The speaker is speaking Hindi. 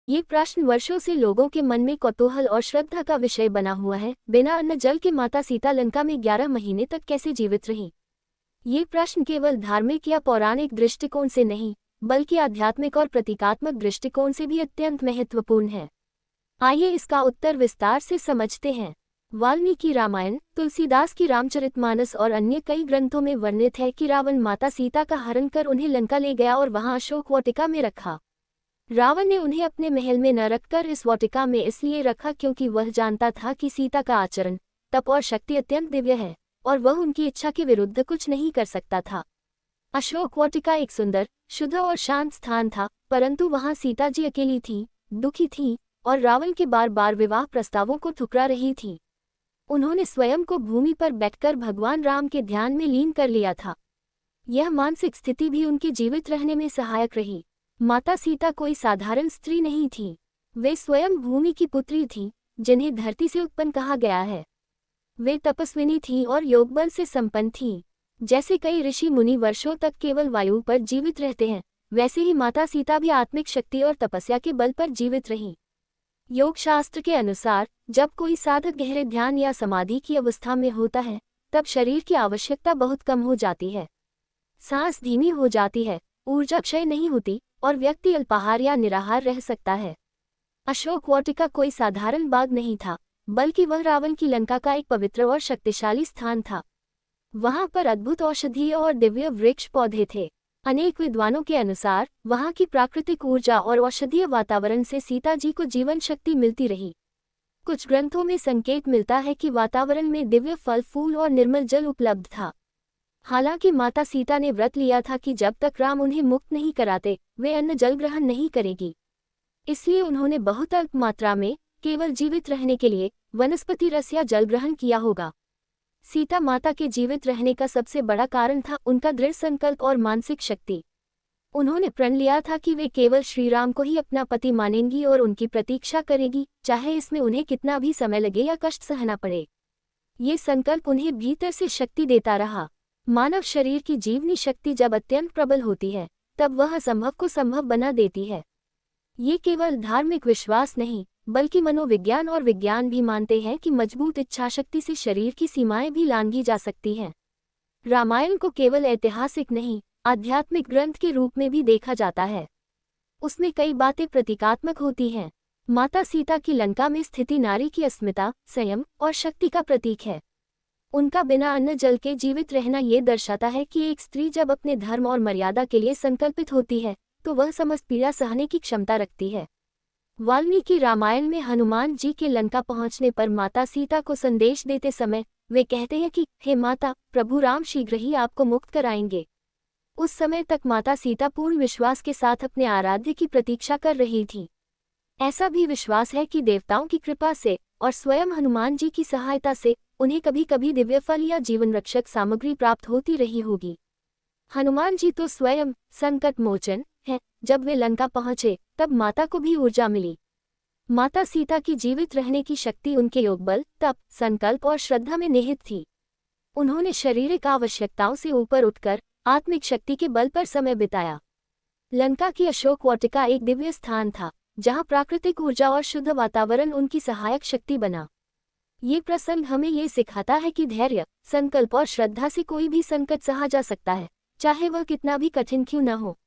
ये प्रश्न वर्षों से लोगों के मन में कौतूहल और श्रद्धा का विषय बना हुआ है। बिना अन्न जल के माता सीता लंका में 11 महीने तक कैसे जीवित रहीं? ये प्रश्न केवल धार्मिक या पौराणिक दृष्टिकोण से नहीं, बल्कि आध्यात्मिक और प्रतीकात्मक दृष्टिकोण से भी अत्यंत महत्वपूर्ण है। आइए इसका उत्तर विस्तार से समझते हैं। वाल्मीकि रामायण, तुलसीदास की रामचरितमानस और अन्य कई ग्रंथों में वर्णित है कि रावण माता सीता का हरण कर उन्हें लंका ले गया और वहां अशोक वाटिका में रखा। रावण ने उन्हें अपने महल में न रखकर इस वाटिका में इसलिए रखा क्योंकि वह जानता था कि सीता का आचरण, तप और शक्ति अत्यंत दिव्य है और वह उनकी इच्छा के विरुद्ध कुछ नहीं कर सकता था। अशोक वाटिका एक सुंदर, शुद्ध और शांत स्थान था, परंतु वहां सीता जी अकेली थी, दुखी थी और रावण के बार बार विवाह प्रस्तावों को ठुकरा रही थी। उन्होंने स्वयं को भूमि पर बैठकर भगवान राम के ध्यान में लीन कर लिया था। यह मानसिक स्थिति भी उनके जीवित रहने में सहायक रही। माता सीता कोई साधारण स्त्री नहीं थी, वे स्वयं भूमि की पुत्री थीं, जिन्हें धरती से उत्पन्न कहा गया है। वे तपस्विनी थीं और योगबल से संपन्न थीं। जैसे कई ऋषि मुनि वर्षों तक केवल वायु पर जीवित रहते हैं, वैसे ही माता सीता भी आत्मिक शक्ति और तपस्या के बल पर जीवित रहीं। योग शास्त्र के अनुसार जब कोई साधक गहरे ध्यान या समाधि की अवस्था में होता है, तब शरीर की आवश्यकता बहुत कम हो जाती है। सांस धीमी हो जाती है, ऊर्जा क्षय नहीं होती और व्यक्ति अल्पाहार या निराहार रह सकता है। अशोक वाटिका कोई साधारण बाग नहीं था, बल्कि वह रावण की लंका का एक पवित्र और शक्तिशाली स्थान था। वहां पर अद्भुत औषधीय और दिव्य वृक्ष पौधे थे। अनेक विद्वानों के अनुसार वहां की प्राकृतिक ऊर्जा और औषधीय वातावरण से सीता जी को जीवन शक्ति मिलती रही। कुछ ग्रंथों में संकेत मिलता है कि वातावरण में दिव्य फल फूल और निर्मल जल उपलब्ध था। हालांकि माता सीता ने व्रत लिया था कि जब तक राम उन्हें मुक्त नहीं कराते, वे अन्न जल ग्रहण नहीं करेगी। इसलिए उन्होंने बहुत अल्प मात्रा में, केवल जीवित रहने के लिए, वनस्पति रस या जल ग्रहण किया होगा। सीता माता के जीवित रहने का सबसे बड़ा कारण था उनका दृढ़ संकल्प और मानसिक शक्ति। उन्होंने प्रण लिया था कि वे केवल श्री राम को ही अपना पति मानेंगी और उनकी प्रतीक्षा करेगी, चाहे इसमें उन्हें कितना भी समय लगे या कष्ट सहना पड़े। ये संकल्प उन्हें भीतर से शक्ति देता रहा। मानव शरीर की जीवनी शक्ति जब अत्यंत प्रबल होती है, तब वह असंभव को संभव बना देती है। ये केवल धार्मिक विश्वास नहीं, बल्कि मनोविज्ञान और विज्ञान भी मानते हैं कि मजबूत इच्छाशक्ति से शरीर की सीमाएं भी लांघी जा सकती हैं। रामायण को केवल ऐतिहासिक नहीं, आध्यात्मिक ग्रंथ के रूप में भी देखा जाता है। उसमें कई बातें प्रतीकात्मक होती हैं। माता सीता की लंका में स्थिति नारी की अस्मिता, संयम और शक्ति का प्रतीक है। उनका बिना अन्न जल के जीवित रहना ये दर्शाता है कि एक स्त्री जब अपने धर्म और मर्यादा के लिए संकल्पित होती है, तो वह समस्त पीड़ा सहने की क्षमता रखती है। वाल्मीकि रामायण में हनुमान जी के लंका पहुंचने पर माता सीता को संदेश देते समय वे कहते हैं कि हे माता, प्रभु राम शीघ्र ही आपको मुक्त कराएंगे। उस समय तक माता सीता पूर्ण विश्वास के साथ अपने आराध्य की प्रतीक्षा कर रही थी। ऐसा भी विश्वास है कि देवताओं की कृपा से और स्वयं हनुमान जी की सहायता से उन्हें कभी कभी दिव्य फल या जीवन रक्षक सामग्री प्राप्त होती रही होगी। हनुमान जी तो स्वयं संकट मोचन है। जब वे लंका पहुंचे, तब माता को भी ऊर्जा मिली। माता सीता की जीवित रहने की शक्ति उनके योगबल, तप, संकल्प और श्रद्धा में निहित थी। उन्होंने शारीरिक आवश्यकताओं से ऊपर उठकर आत्मिक शक्ति के बल पर समय बिताया। लंका की अशोक वाटिका एक दिव्य स्थान था, जहां प्राकृतिक ऊर्जा और शुद्ध वातावरण उनकी सहायक शक्ति बना। ये प्रसंग हमें ये सिखाता है कि धैर्य, संकल्प और श्रद्धा से कोई भी संकट सहा जा सकता है, चाहे वह कितना भी कठिन क्यों न हो।